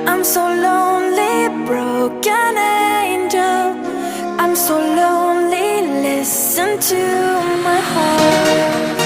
I'm so lonely, broken angel. I'm so lonely, listen to my heart.